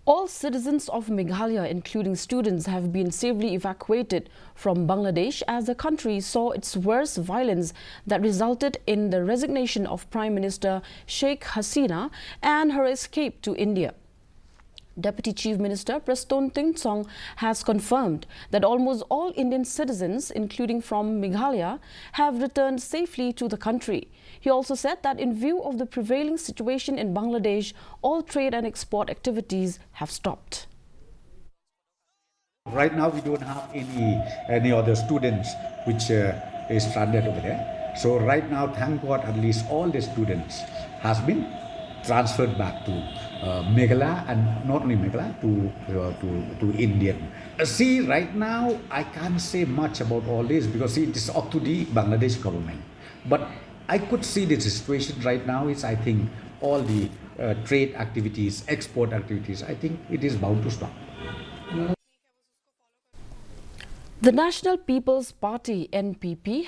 All citizens of Meghalaya, including students, have been safely evacuated from Bangladesh as the country saw its worst violence that resulted in the resignation of Prime Minister Sheikh Hasina and her escape to India. Deputy Chief Minister Preston Tingsong has confirmed that almost all Indian citizens, including from Meghalaya, have returned safely to the country. He also said that in view of the prevailing situation in Bangladesh, all trade and export activities have stopped. Right now, we don't have any other students which is stranded over there. So right now, thank God, at least all the students has been transferred back to Meghalaya, and not only Meghalaya, to Indian. See, right now, I can't say much about all this because it is up to the Bangladesh government. But I could see the situation right now is, I think, all the trade activities, export activities, I think it is bound to stop. The National People's Party, NPP,